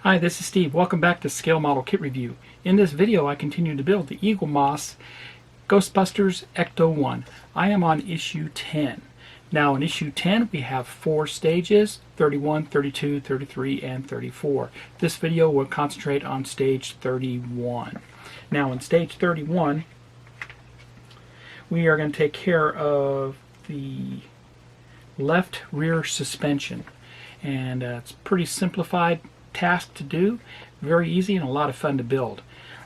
Hi, this is Steve. Welcome back to Scale Model Kit Review. In this video I continue to build the Eagle Moss Ghostbusters Ecto-1. I am on issue 10. Now in issue 10 we have 4 stages, 31, 32, 33, and 34. This video will concentrate on stage 31. Now in stage 31 we are going to take care of the left rear suspension, and it's pretty simplified task to do, very easy and a lot of fun to build.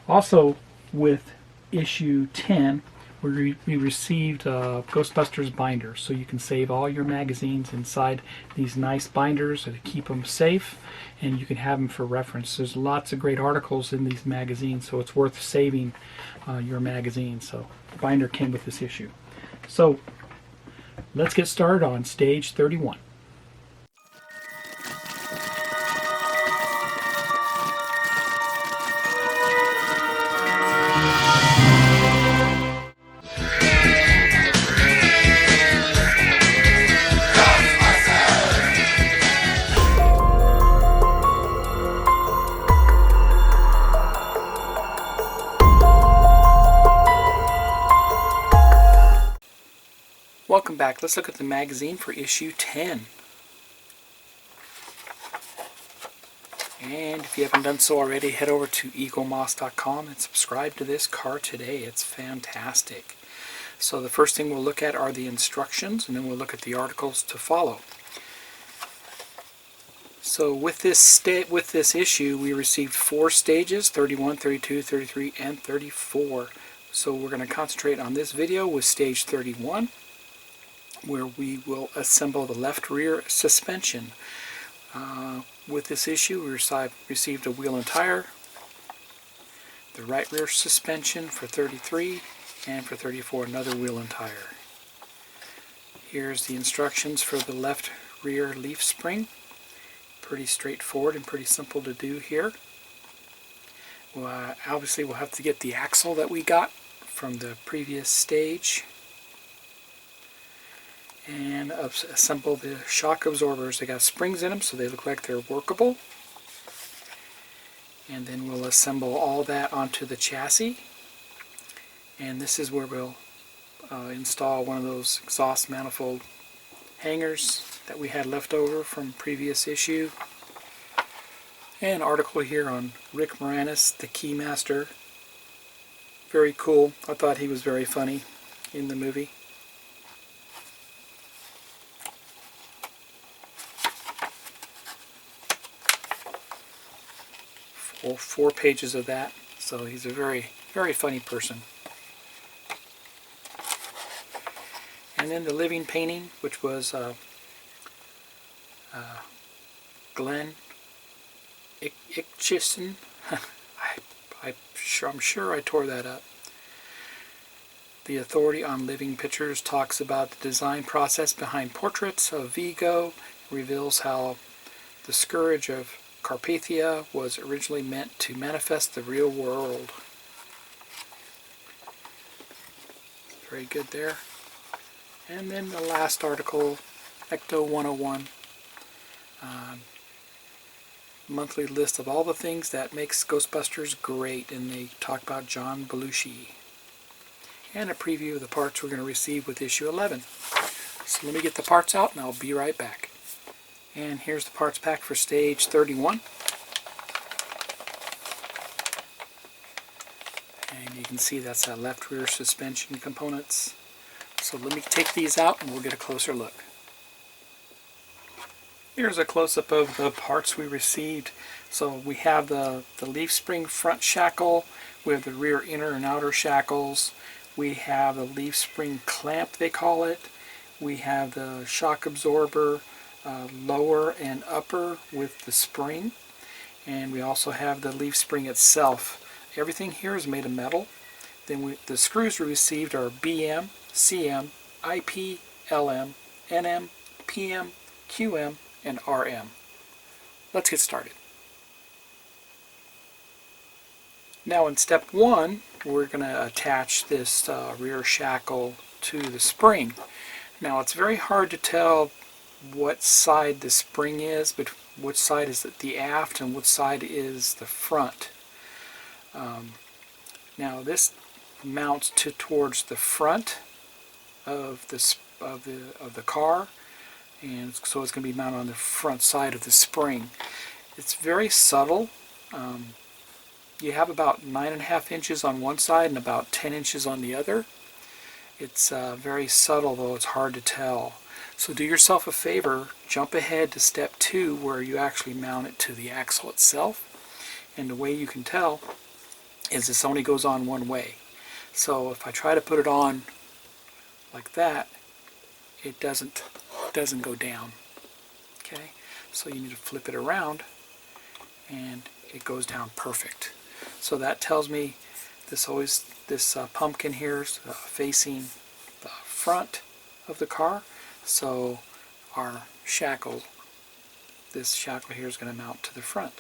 Also with issue 10 we received Ghostbusters binders, so you can save all your magazines inside these nice binders to keep them safe, and you can have them for reference. There's lots of great articles in these magazines, so it's worth saving your magazine. So the binder came with this issue. So let's get started on stage 31. Welcome back. Let's look at the magazine for issue 10. And if you haven't done so already, head over to eaglemoss.com and subscribe to this card today. It's fantastic. So the first thing we'll look at are the instructions, and then we'll look at the articles to follow. So with this issue we received 4 stages, 31, 32, 33, and 34. So we're going to concentrate on this video with stage 31, where we will assemble the left rear suspension. With this issue we received a wheel and tire, the right rear suspension for 33, and for 34 another wheel and tire. Here's the instructions for the left rear leaf spring. Pretty straightforward and pretty simple to do here. Well, obviously we'll have to get the axle that we got from the previous stage, and assemble the shock absorbers. They got springs in them, so they look like they're workable. And then we'll assemble all that onto the chassis. And this is where we'll install one of those exhaust manifold hangers that we had left over from previous issue. And an article here on Rick Moranis, the Keymaster. Very cool. I thought he was very funny in the movie. Four pages of that, so he's a very, very funny person. And then the living painting, which was Glenn Ichison. I'm sure I tore that up. The Authority on Living Pictures talks about the design process behind portraits of Vigo, reveals how the scourge of Carpathia was originally meant to manifest the real world. Very good there. And then the last article, Ecto 101, monthly list of all the things that makes Ghostbusters great, and they talk about John Belushi. And a preview of the parts we're going to receive with issue 11. So let me get the parts out and I'll be right back. And here's the parts pack for stage 31. And you can see that's that left rear suspension components. So let me take these out and we'll get a closer look. Here's a close-up of the parts we received. So we have the leaf spring front shackle, we have the rear inner and outer shackles, we have the leaf spring clamp they call it, we have the shock absorber lower and upper with the spring, and we also have the leaf spring itself. Everything here is made of metal. Then the screws we received are BM, CM, IP, LM, NM, PM, QM, and RM. Let's get started. Now in step 1 we're going to attach this rear shackle to the spring. Now it's very hard to tell what side the spring is, but which side is the aft and which side is the front. Now this mounts towards the front of the car, and so it's going to be mounted on the front side of the spring. It's very subtle. You have about 9.5 inches on one side and about 10 inches on the other. It's very subtle, though it's hard to tell. So do yourself a favor, jump ahead to step 2 where you actually mount it to the axle itself. And the way you can tell is this only goes on one way. So if I try to put it on like that, it doesn't go down. Okay, so you need to flip it around and it goes down perfect. So that tells me this pumpkin here is facing the front of the car. So our shackle, this shackle here is going to mount to the front,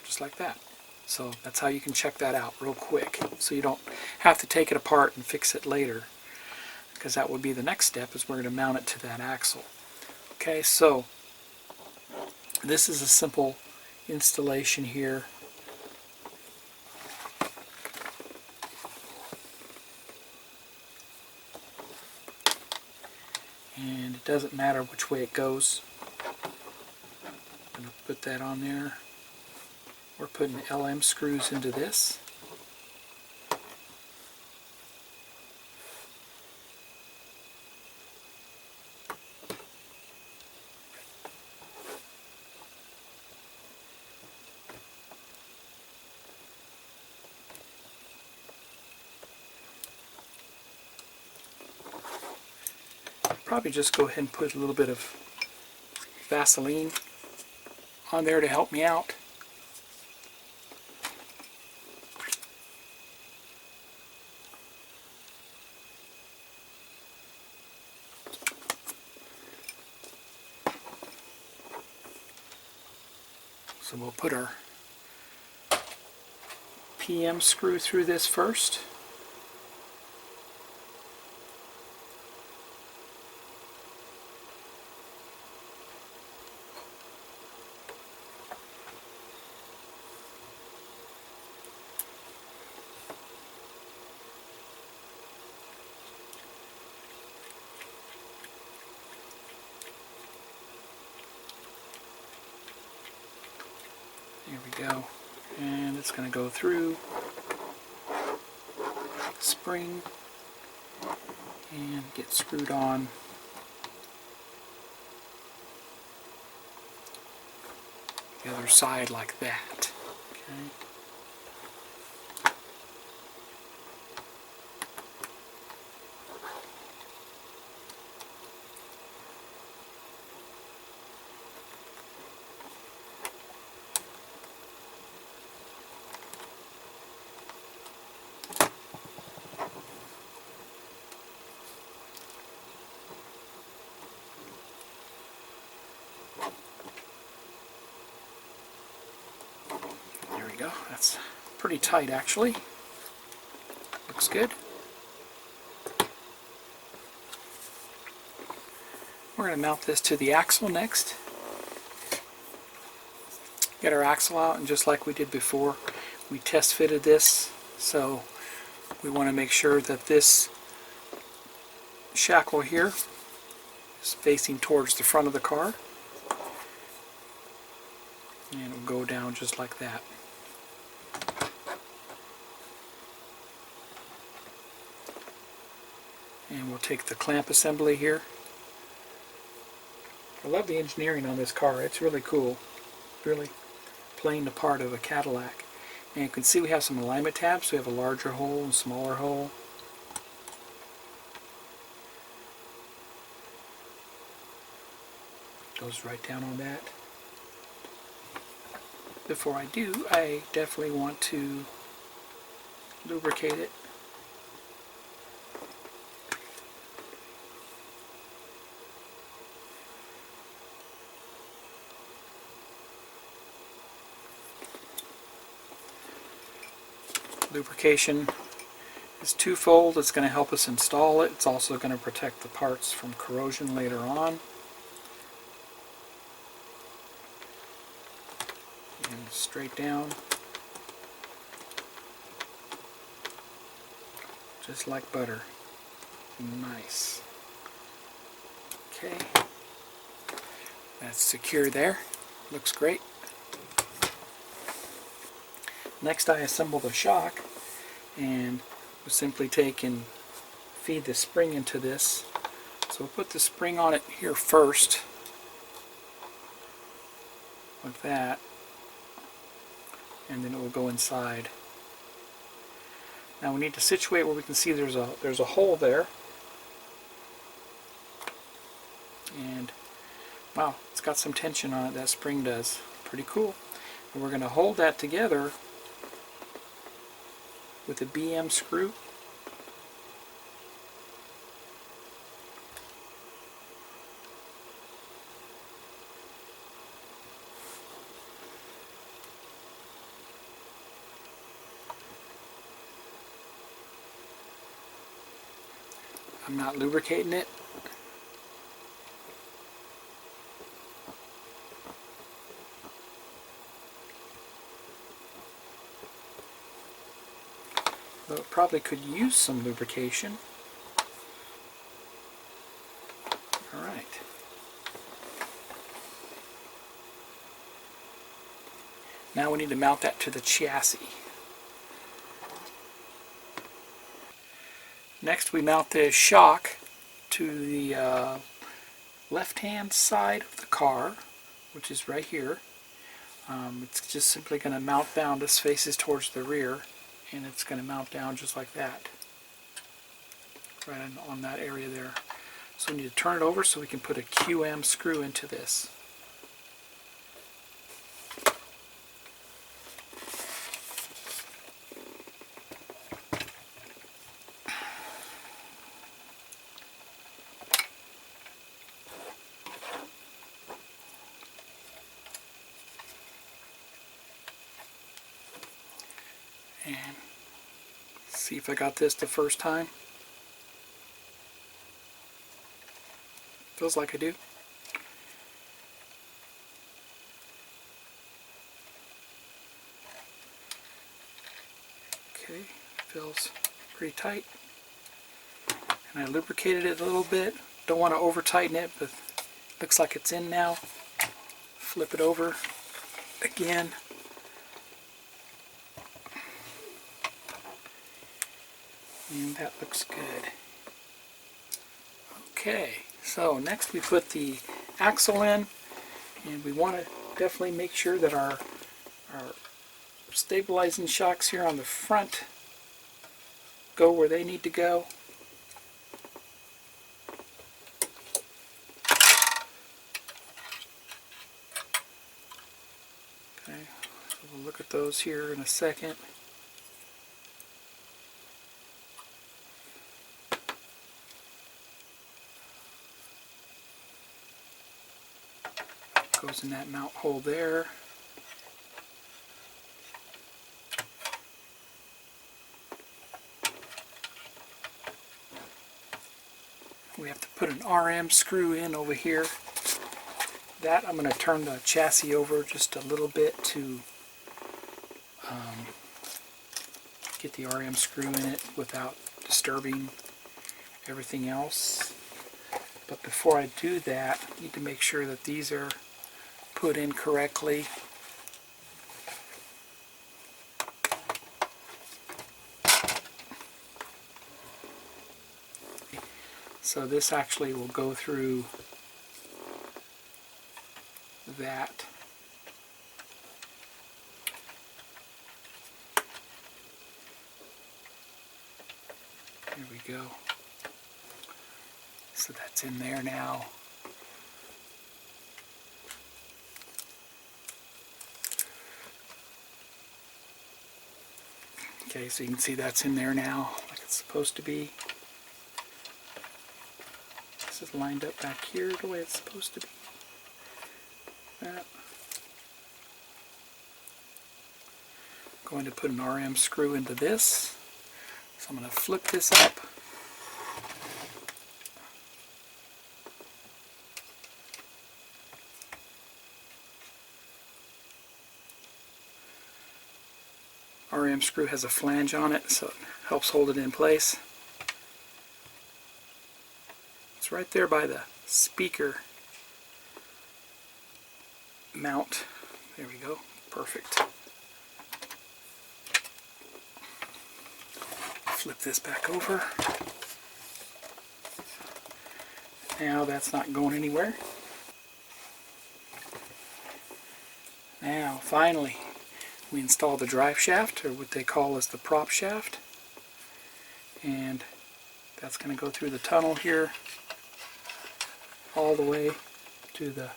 just like that. So that's how you can check that out real quick, so you don't have to take it apart and fix it later, because that would be the next step, is we're going to mount it to that axle. Okay, so this is a simple installation here. And it doesn't matter which way it goes. I'm going to put that on there. We're putting LM screws into this. Probably just go ahead and put a little bit of Vaseline on there to help me out. So we'll put our PM screw through this first. There we go. And it's going to go through the spring and get screwed on the other side like that. Okay. Go. That's pretty tight actually. Looks good. We're going to mount this to the axle next. Get our axle out, and just like we did before, we test fitted this, so we want to make sure that this shackle here is facing towards the front of the car, and it'll go down just like that. And we'll take the clamp assembly here. I love the engineering on this car. It's really cool. Really playing the part of a Cadillac. And you can see we have some alignment tabs. We have a larger hole and smaller hole. Goes right down on that. Before I do, I definitely want to lubricate it. Lubrication is twofold. It's going to help us install it. It's also going to protect the parts from corrosion later on. straight down, just like butter. Nice. Okay, that's secure there. Looks great. Next I assemble the shock, and we'll simply take and feed the spring into this. So we'll put the spring on it here first, like that, and then it will go inside. Now we need to situate where we can see there's a hole there, and wow, it's got some tension on it, that spring does. Pretty cool. And we're going to hold that together with a BM screw. I'm not lubricating it. Though it probably could use some lubrication. Alright. Now we need to mount that to the chassis. Next we mount the shock to the left-hand side of the car, which is right here. It's just simply going to mount down. This faces towards the rear, and it's going to mount down just like that, right on that area there. So we need to turn it over so we can put a QM screw into this. And see if I got this the first time. Feels like I do. Okay, feels pretty tight. And I lubricated it a little bit. Don't want to over tighten it, but looks like it's in now. Flip it over again. And that looks good. Okay, so next we put the axle in, and we want to definitely make sure that our stabilizing shocks here on the front go where they need to go. Okay, so we'll look at those here in a second. Goes in that mount hole there. We have to put an RM screw in over here. That I'm going to turn the chassis over just a little bit to get the RM screw in it without disturbing everything else. But before I do that, I need to make sure that these are put in correctly. So this actually will go through that. There we go. So that's in there now. Okay, so you can see that's in there now, like it's supposed to be. This is lined up back here the way it's supposed to be. That. I'm going to put an RM screw into this. So I'm going to flip this up. RM screw has a flange on it, so it helps hold it in place. It's right there by the speaker mount. There we go. Perfect. Flip this back over. Now that's not going anywhere. Now finally we install the drive shaft, or what they call as the prop shaft, and that's going to go through the tunnel here all the way to the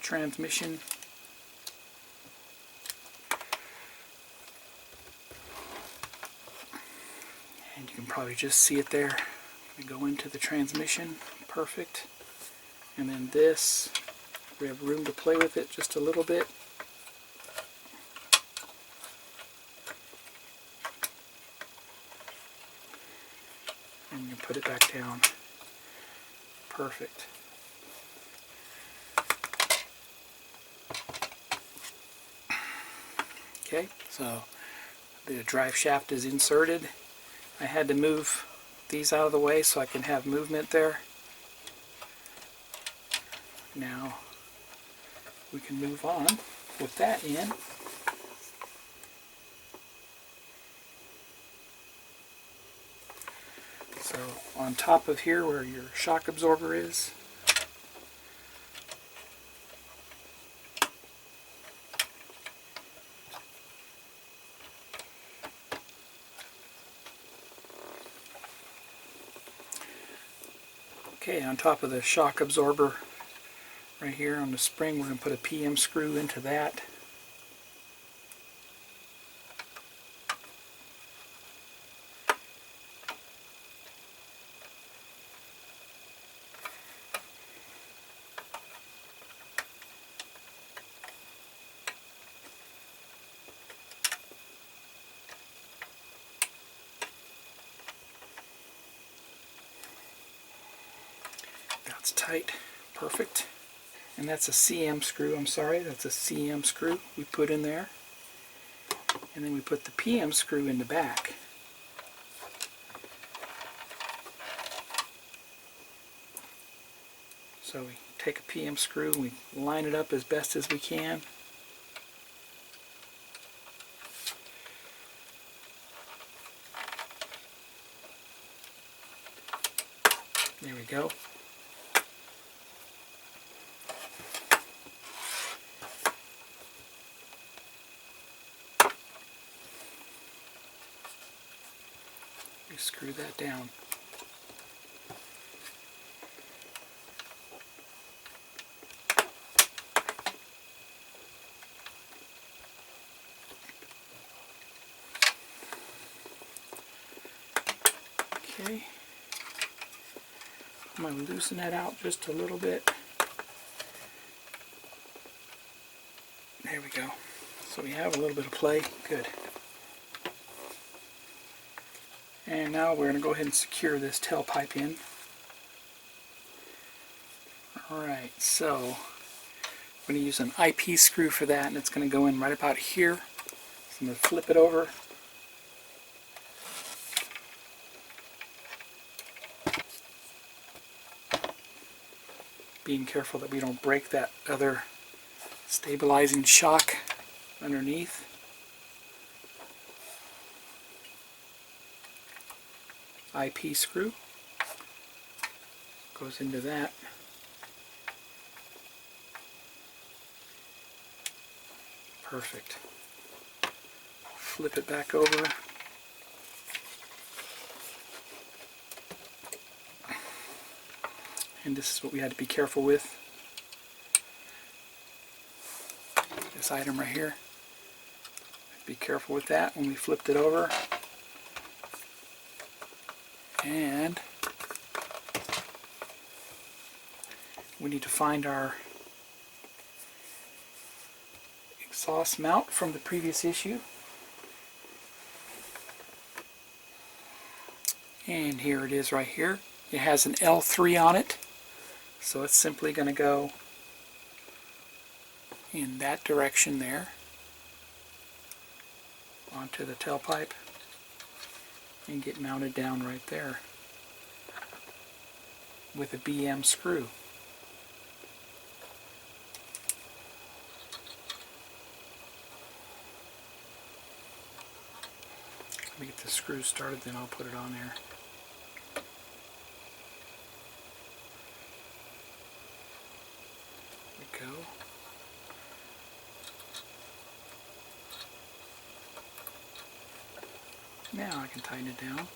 transmission. And you can probably just see it there. We go into the transmission. Perfect. And then this, we have room to play with it just a little bit. And you put it back down. Perfect. Okay, so the drive shaft is inserted. I had to move these out of the way so I can have movement there. Now we can move on with that in. So on top of here where your shock absorber is, okay, on top of the shock absorber right here on the spring, we're going to put a PM screw into that. That's tight. Perfect. And that's a CM screw, I'm sorry, that's a CM screw we put in there. And then we put the PM screw in the back. So we take a PM screw and we line it up as best as we can. There we go. We screw that down. Okay. I'm going to loosen that out just a little bit. There we go. So we have a little bit of play. Good. And now we're going to go ahead and secure this tailpipe in. Alright, so I'm going to use an IP screw for that, and it's going to go in right about here. So I'm going to flip it over. Being careful that we don't break that other stabilizing shock underneath. IP screw goes into that. Perfect. Flip it back over. And this is what we had to be careful with. This item right here. Be careful with that when we flipped it over. And we need to find our exhaust mount from the previous issue. And here it is right here. It has an L3 on it, so it's simply going to go in that direction there. onto the tailpipe and get mounted down right there with a BM screw. Let me get the screw started, then I'll put it on there. There we go. Now I can tighten it down.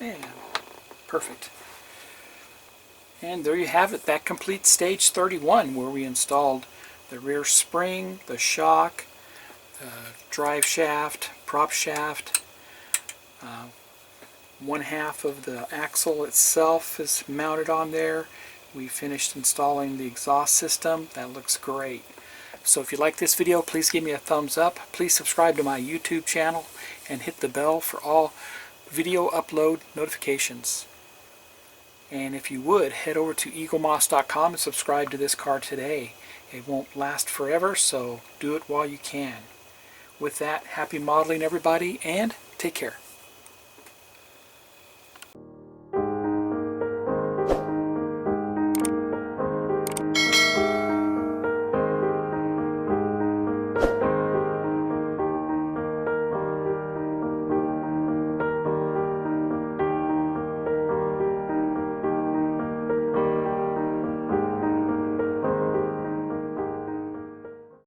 And perfect. And there you have it. That completes stage 31, where we installed the rear spring, the shock, drive shaft, prop shaft. One half of the axle itself is mounted on there. We finished installing the exhaust system. That looks great. So if you like this video, please give me a thumbs up. Please subscribe to my YouTube channel and hit the bell for all video upload notifications. And if you would, head over to eaglemoss.com and subscribe to this car today. It won't last forever, so do it while you can. With that, happy modeling everybody, and take care.